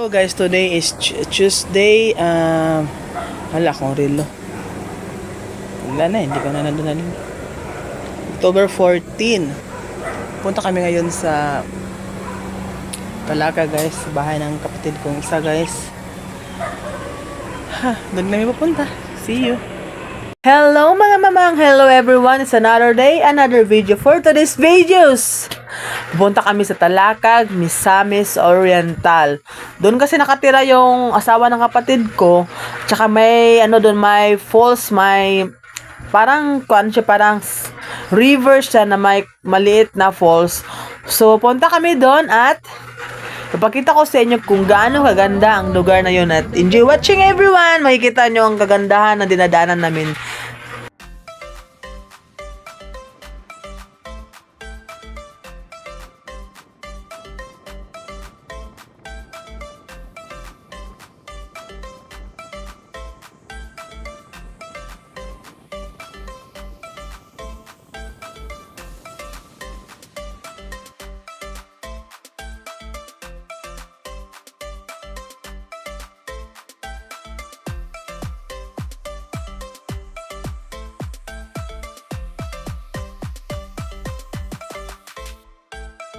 Hello guys, today is Tuesday. Wala akong relo. Wala na, hindi ko na nandun. October 14. Punta kami ngayon sa Talaca guys, bahay ng kapatid kong isa guys. Doon kami pupunta. See you. Hello mga mamang, hello everyone. It's another day, another video for today's videos. Pupunta kami sa Talacag, Misamis Oriental. Doon kasi nakatira yung asawa ng kapatid ko. Tsaka may doon, may falls, may parang parang river siya na may maliit na falls. So punta kami doon at ipakita ko sa inyo kung gaano kaganda ang lugar na yun. At enjoy watching everyone. Makikita nyo ang kagandahan na dinadaanan namin.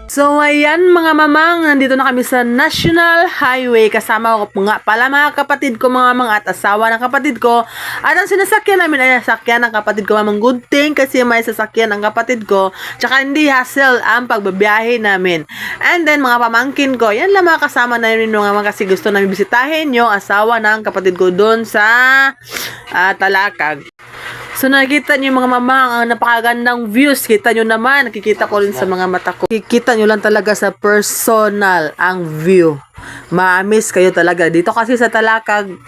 So, ayan mga mamang, nandito na kami sa National Highway. Kasama ko nga pala mga kapatid ko, mga mamang, at asawa ng kapatid ko. At ang sinasakyan namin ay sasakyan ng kapatid ko, mamang. Good thing kasi may sasakyan ng kapatid ko. Tsaka hindi hassle ang pagbabiyahe namin. And then, mga pamangkin ko, yan lang mga kasama namin mga mamang kasi gusto namin bisitahin yung asawa ng kapatid ko doon sa Talacag. So nakikita nyo mga mamang ang napakagandang views. Kita nyo naman, nakikita ko rin sa mga mata ko. Kikita nyo lang talaga sa personal ang view. Ma-miss kayo talaga. Dito kasi sa Talacag,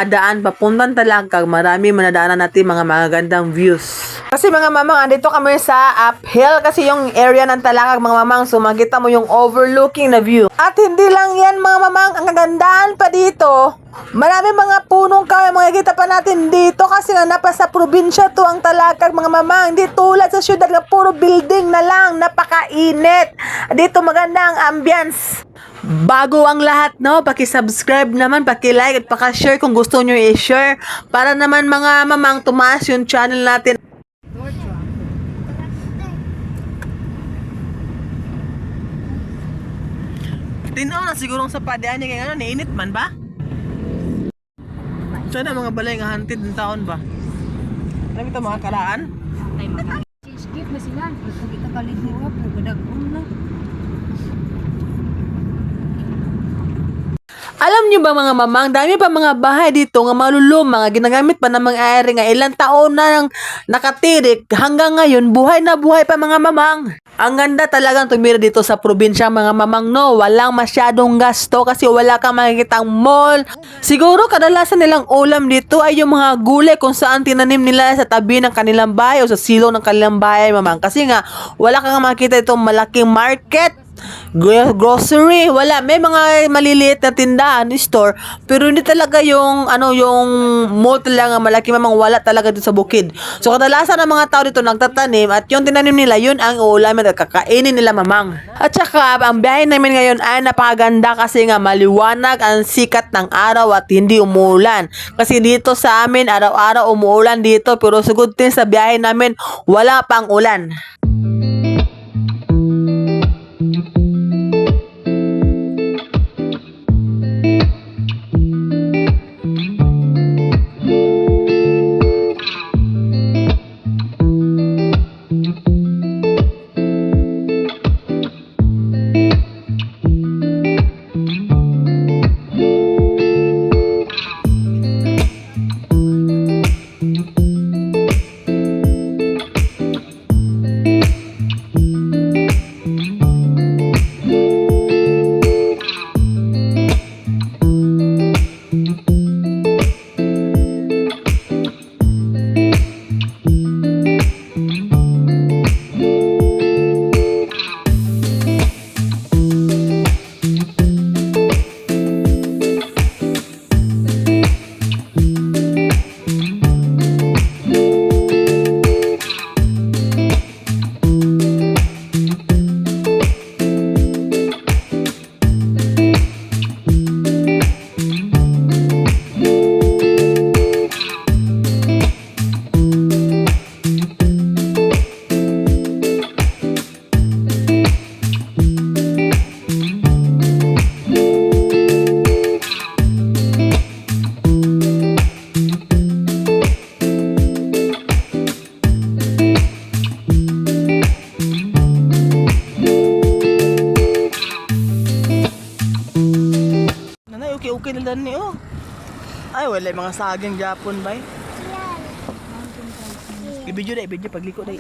daan papuntang Talacag, marami manadaanan natin mga magagandang views. Kasi mga mamang, andito kami sa uphill kasi yung area ng Talacag mga mamang. So makita mo yung overlooking na view. At hindi lang yan mga mamang, ang kagandahan pa dito. Marami mga punong kahoy makikita pa natin dito kasi nga napasa probinsya to ang Talacag mga mamang. Hindi tulad sa syudad na puro building na lang, napakainit. Dito maganda ang ambience. Bago ang lahat, no? Paki-subscribe naman, paki-like at paki-share kung gusto nyo i-share para naman mga mamang tumaas yung channel natin. Tinaw na sigurong sa padian niya ngayon, niinit man ba? Sana mga balay nga hantid ng taon ba? Alam ito mga karaan? Skip na sila. Pag kita kaliguwa po, gadagong na. Alam nyo ba mga mamang, dami pa mga bahay dito nga malulum, mga ginagamit pa ng mga ari nga ilang taon na nang nakatirik hanggang ngayon, buhay na buhay pa mga mamang. Ang ganda talagang tumira dito sa probinsya mga mamang, no? Walang masyadong gasto kasi wala kang makikitang mall. Siguro kadalasan nilang ulam dito ay yung mga gulay kung saan tinanim nila sa tabi ng kanilang bahay o sa silong ng kanilang bahay mamang. Kasi nga wala kang makita itong malaking market, grocery, wala. May mga maliliit na tindahan, store, pero hindi talaga yung yung mall talaga malaki mamang, wala talaga dito sa bukid. So kadalasan ng mga tao dito nagtatanim at yung tinanim nila yun ang uulamin at kakainin nila mamang. At saka ang biyahe namin ngayon ay napakaganda kasi nga maliwanag ang sikat ng araw at hindi umuulan. Kasi dito sa amin araw-araw umuulan dito, pero sa good thing sa biyahe namin wala pang ulan. Ay, wala yung mga saging Japon ba? I-video na, i-video pagliko na.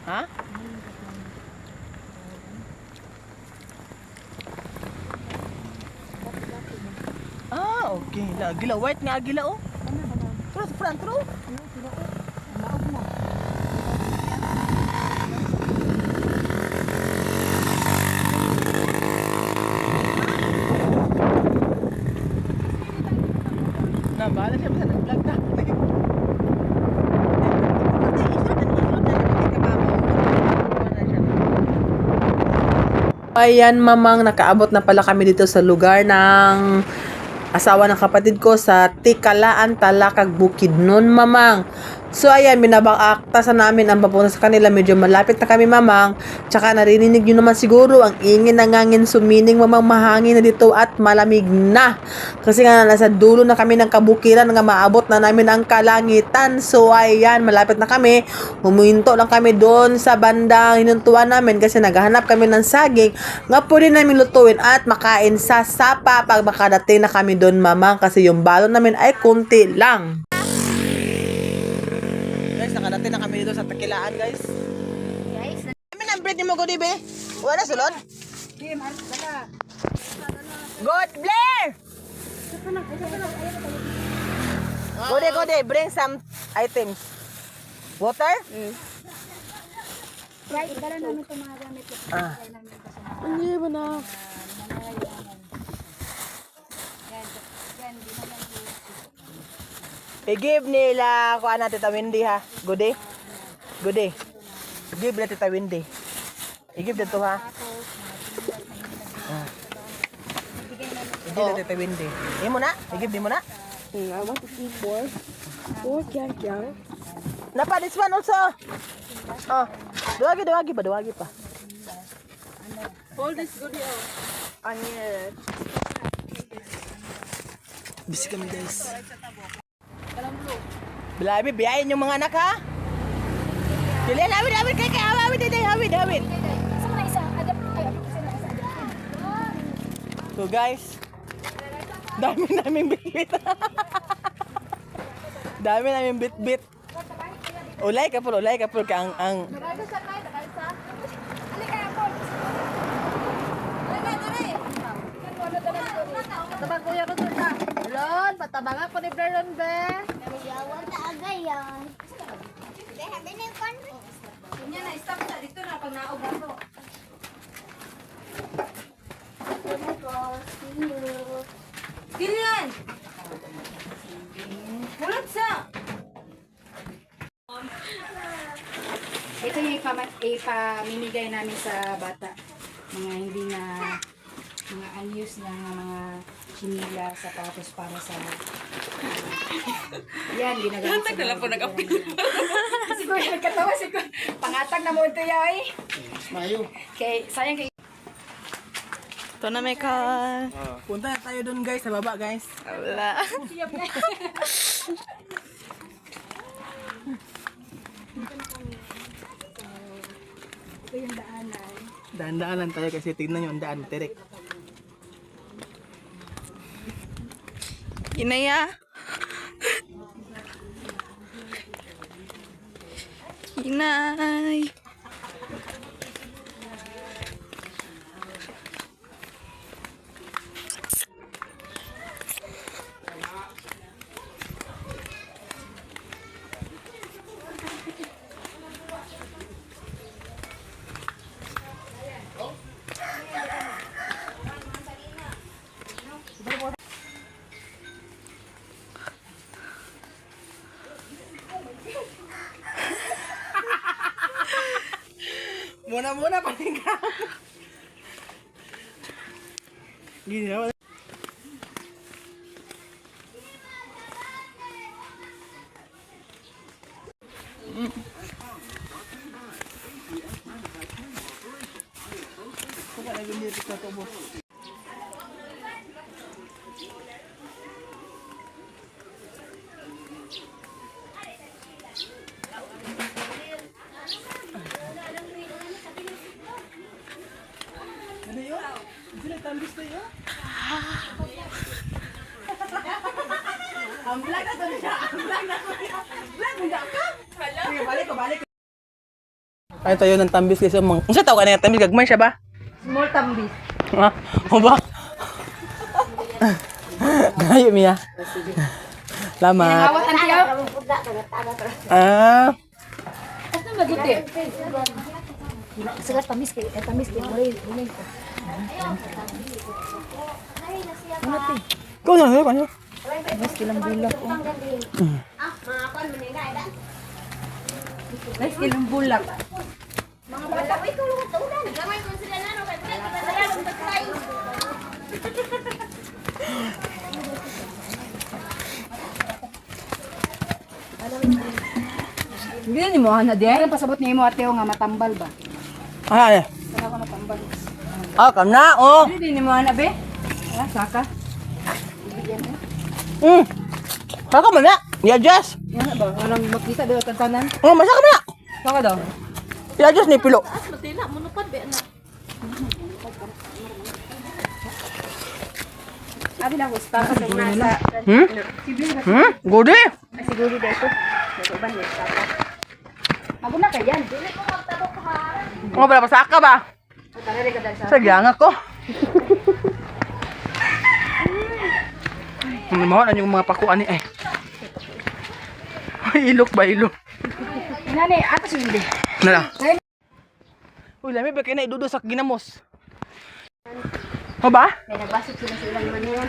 Ha? Ah, okay. Agila, white nga agila oh. Pero sa front row. Nambala siya sa nag-vlog na. Ayan mamang, nakaabot na pala kami dito sa lugar ng asawa ng kapatid ko sa Tikalaan, Talakag, Bukidnon mamang. So ayan, binabakta sa namin ang papunta sa kanila. Medyo malapit na kami mamang. Tsaka narinig nyo naman siguro ang ingin ng hangin sumining mamang, mahangin na dito at malamig na. Kasi nga nasa dulo na kami ng kabukiran nga maabot na namin ang kalangitan. So ayan, malapit na kami. Huminto lang kami doon sa bandang hinuntuan namin kasi naghahanap kami ng saging nga pwede namin lutuin at makain sa sapa pag makadating na kami doon mamang, kasi yung balon namin ay kunti lang. Guys, nakadating na kami dito sa Takilaan guys. Kami ng bread ni mo gudi be. Wala sulod. God bless. Gode, bring some items. Water? Right, dala namin itong mga gamit ko. Ah. Hindi ba na? I-give nila kuha natin Tita Wendy ha. Good day. Give na Tita Wendy. I-give dito ha. I-give na Tita Wendy. Hindi mo na? I-give din mo na? I want to see four. Four kyang. Napa, this one also. Oh. Duwagi pa. Hold this good yo. Onion. Busy kami guys. Bilabi, biyayin yung mga anak ha. Julian, hawid kay hawid. Saan na isa? Adap. Ay, saan na isa? So guys, dami naming bit. Ulay ka po ka ang Tabang kuya ko sa Lon, patabang ako ni Bleron be. Yawan na agay yan. Kunya na stop sa dito na pag naog ako. Gilian. Kulot sa. Ito yung ipamimigay namin sa bata. Mga hindi na mga unused na mga chinila, sapatos para sa yan, ginagamit sa mga po siguro nagkatawa siguro. Pangatag na mo ito yay. mayo. Okay, sayang kay Ito na may ka. Punta na tayo doon guys, sa baba guys. Wala. ito yung daanan. Daan-daanan tayo kasi tignan nyo ang daan, direct. Inaya. Inay. Muna patinggan. Ginawa. Kung ano yung dito sa tubo. Ano yun? Sila tambis na yun? Ang vlog na to siya. Ang vlog na to siya. Vlog mo ka. Sige, balik ko, balik ko. Ay, tayo ng tambis kasi ang mga... Ang sa tao ka na yung tambis, gagmay siya ba? Small tambis. Ha? O ba? Gayo, Mia. Salamat. Awat ang tiyaw. Ah. Ano maguti? Sagat tamis kay Mulay. Kau na, kanya. Mas kilang bulak. Mas kilang bulak. Mga bata, uy, kulungan to ulan. Gamay ko sila na, no? Kaya kita saya, magtry. Hindi ni mo na di ay pasabot ni mo ateo nga matambal ba. Ay, ay. Sana ko matambal. Ah, kana, oh. Hindi ni mo na be. Ah, saka. Saka man na. I-adjust. Yan na ba? Walang makita daw tantanan. Oh, masaka man na. Saka daw. I-adjust ni pilo. Abi na ko stop sa una sa. Gudi. Siguro dito. Dito ba ni stop. Ako na kayan. Dili ko magtabok ha. Oh, pala pasaka ba? Tara ka dal sa. Sagyang ako. Ang mga ano yung mga pakuan ni ay. Ay, ilok ba ilok? Nani, ato si hindi. Nala. Uy, lami ba kayo na idudo sa ginamos? O ba? Kaya nagbasok sila sa ilang maniyan.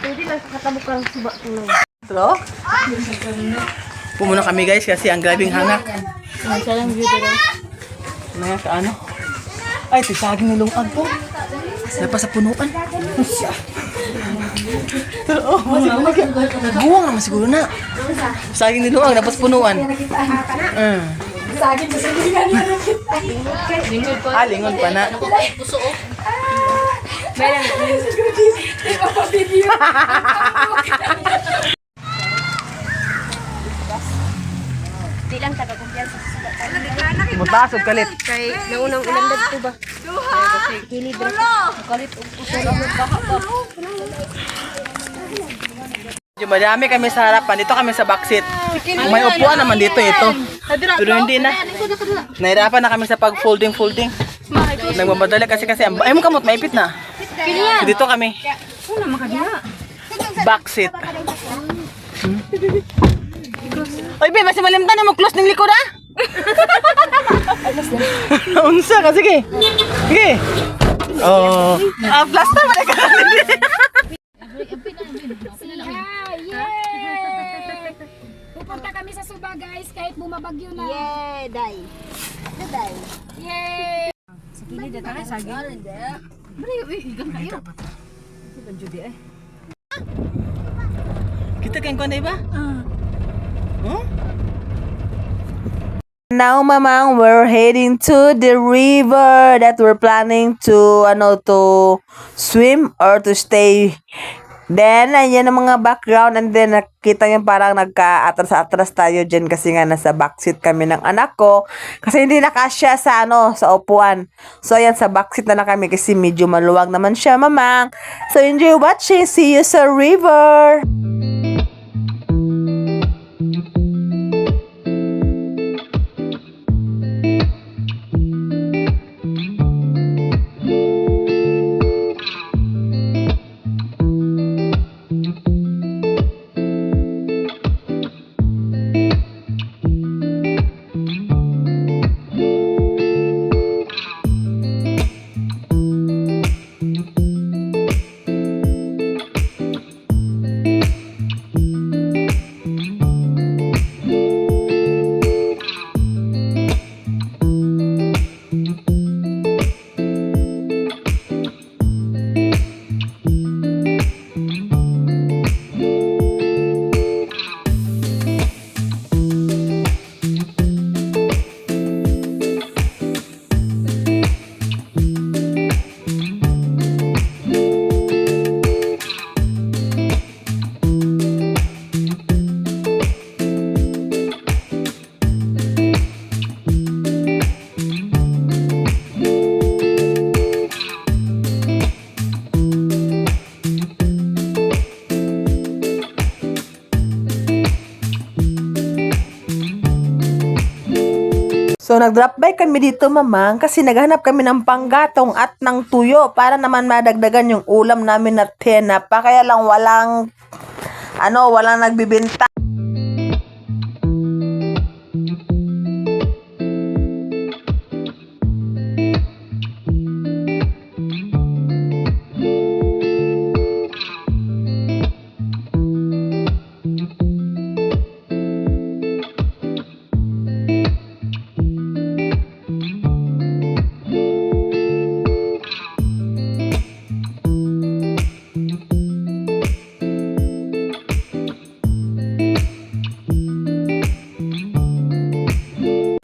Hindi lang sa tabok ka suba tuloy. Hello? Pumuna kami guys kasi ang grabing hangak. Sa lang view dito. Naya sa ano? Ay, ito saging nilungag po. Napa sa punuan. Oo, buwang naman siguro na. Saging nilungag, napa sa punuan. Saging sa silingan yan. Ah, lingon pa na. Meron. Di ba pa video? Di lang taga-kumpiyansa sa sulat. Butasod kalit. Kay naunang ulan dito ba? Kasi kilid ra. Kalit usul ang baka ba. Medyo madami kami sa harapan. Dito kami sa backseat. May upuan naman dito ito. Pero hindi na. Nahirapan na kami sa pag-folding. Nagmamadali kasi ay mo kamot, maipit na. So, dito kami. Una makadira. Backseat. Oy, be, mas malimtan na mo close ning likod ah. Unsa ka sige. Sige. Oh, plaster man ka. Pupunta kami sa Suba guys kahit bumabagyo na. Yeah, day. Day. Yay! Sa kilid ata kay saging. Bari, igang kayo. Si Banjudi eh. Kita kan ko na iba? Huh? Now, Mamang, we're heading to the river that we're planning to swim or to stay. Then, ayan ang mga background and then nakita nyo parang nagka-atras-atras tayo dyan kasi nga nasa backseat kami ng anak ko kasi hindi nakasya sa sa upuan. So, ayan sa backseat na lang kami kasi medyo maluwag naman siya, Mamang. So, enjoy watching. See you sa river! So, nag-drop by kami dito, mamang, kasi naghanap kami ng panggatong at ng tuyo para naman madagdagan yung ulam namin na tena. Pa kaya lang walang nagbibenta.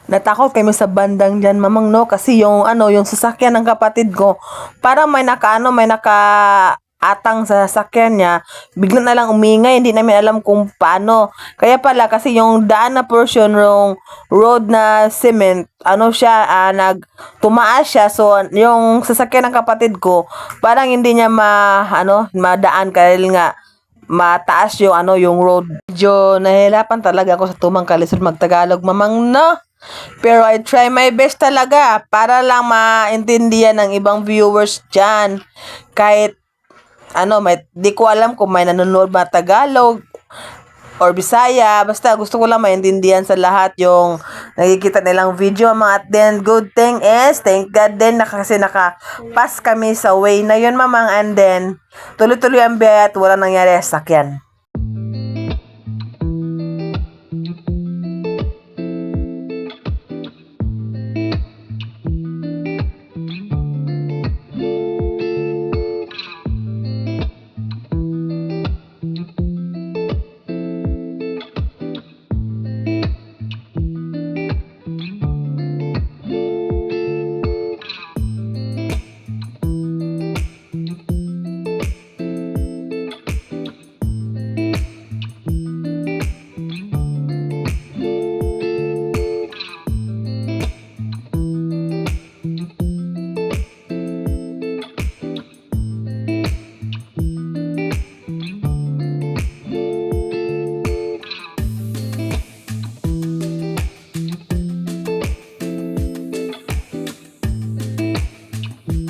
Natakot kami sa bandang dyan, mamang, no? Kasi yung sasakyan ng kapatid ko, parang may nakaatang sa sasakyan niya, bigla na lang umingay, hindi namin alam kung paano. Kaya pala, kasi yung daan na portion, yung road na cement, tumaas siya, so yung sasakyan ng kapatid ko, parang hindi niya madaan, dahil nga, mataas yung road. Medyo nahihirapan talaga ako sa tumang kalisod magtagalog, mamang, no? Pero I try my best talaga para lang maintindihan ng ibang viewers dyan. Kahit, di ko alam kung may nanonood ba Tagalog or Bisaya. Basta gusto ko lang maintindihan sa lahat yung nakikita nilang video, mga. At then, good thing is, thank God din kasi nakapas kami sa way na yun, mamang. And then, tuloy-tuloy ang biyahe at wala nangyari sa sakyan.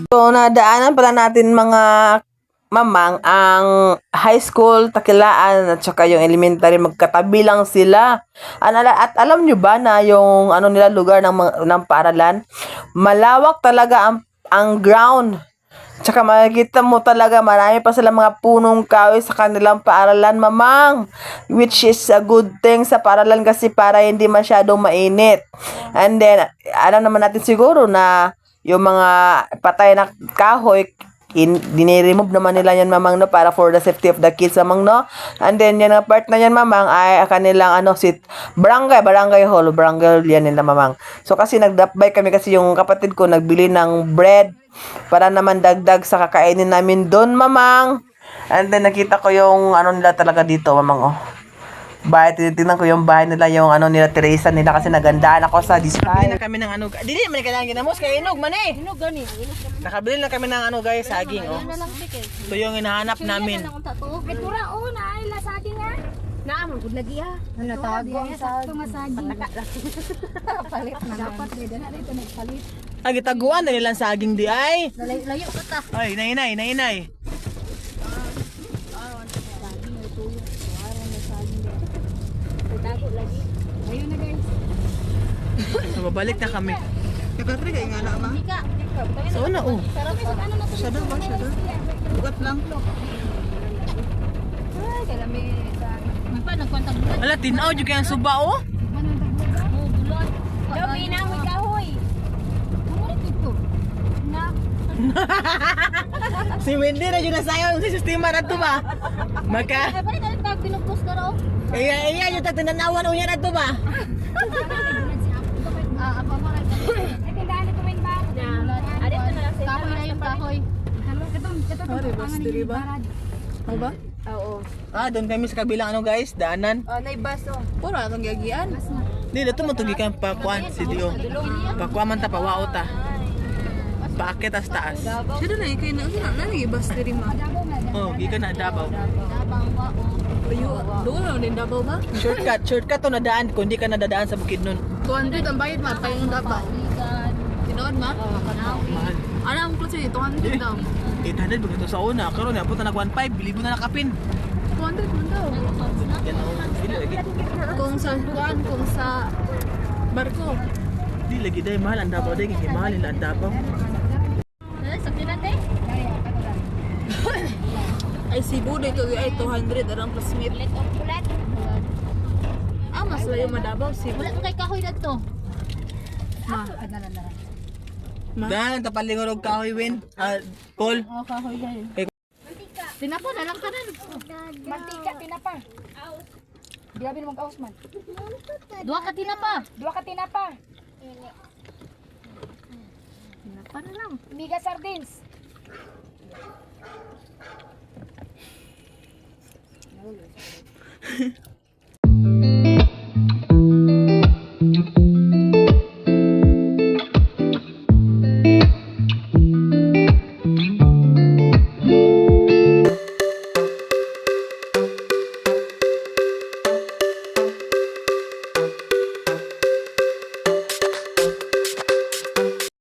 So, nadaanan pala natin, mga mamang, ang high school, Takilaan, at saka yung elementary, magkatabi lang sila. At alam nyo ba na yung nila lugar ng paaralan, malawak talaga ang ground. Tsaka makikita mo talaga, marami pa sila mga punong kahoy sa kanilang paaralan, mamang. Which is a good thing sa paaralan kasi para hindi masyadong mainit. And then, alam naman natin siguro na yung mga patay na kahoy, diniremove naman nila yan, mamang, no, para for the safety of the kids, mamang, no. And then, yan ang part na yan, mamang, ay kanilang, barangay hall, barangay yan nila, mamang. So, kasi nag-drop by kami kasi yung kapatid ko nagbili ng bread para naman dagdag sa kakainin namin doon, mamang. And then, nakita ko yung, nila talaga dito, mamang, bahay, tinitingnan ko yung bahay nila, yung nila Teresa nila, kasi nagandaan ako sa display. Nakabili na kami ng dili man kailangan ginamos kay inog man eh. Inog gani. Nakabili na kami ng guys, saging, Ito yung hinahanap namin. Ketura na ay la saging nga. Naamon gud lagi ha. Natago ang saging. Palit na dapat dito na dito nagpalit. Gitaguan na nilang saging di ay. Layo ko ta. Ay, nainay. Tago lagi. Ayun na guys. So, babalik na kami. Nagkatri kayo nga na, ma? Mika. So, una, Sarap sa ano na to. Shadow ba? Shadow? Bukat lang. Ay, kalami sa nagkwantang bulan. Wala, tinaw dyan kaya ang suba, Oh, bulan. Gabi na mo kahoy. Ano dito? Na. Si Wendy na dyan nasayang sa sistema na ito ba? Maka, Ay, pare dali tag pinupos ka raw. iya, yung tatinanawan o yan na ito ba? Apa mo rin. Ay, tindahan ito main ba? Adito na lang sa kahoy na yung kahoy. Ito bus, diri ba? Ano ba? Oo. Doon kami sa kabilang guys, daanan. Naibas oh. Puro na itong gagian. Di, dito mo tugi kang pakuan, CDO. Pakuan man ta, pawao ta. Paakit as taas. Shadow na, ikaw na. Saan na nag-ibas diri, ma? Oh, gikan na Davao. Dabang ba oh. Doon na din Davao ba? Shortcut to na daan kung hindi ka nadadaan sa Bukidnon. 200 ang bayad ma, tayo ng Davao. Tinood ma? Mahal. Alam ko siya, 200 daw. 800 ba ito sa una? Karon na punta nag 1.5, bili mo na nakapin. 200 man daw. Yan ako sila lagi. Kung sa kuan, kung sa barko. Di lagi dai mahal ang Davao dai kay mahal nila ang Davao. Ay Cebu day ko ay 200 arang plus meat. Ah, mas layo Madabaw Cebu. Wala ko kay kahoy na to. Ma. Dan tapalingon og kahoy win. Paul. Oh, kahoy dai. Tinapa na lang kanan. Mantika tinapa. Grabe naman kaos man. Dua ka tinapa. Dua ka tinapa. Tinapa na lang. Miga sardines.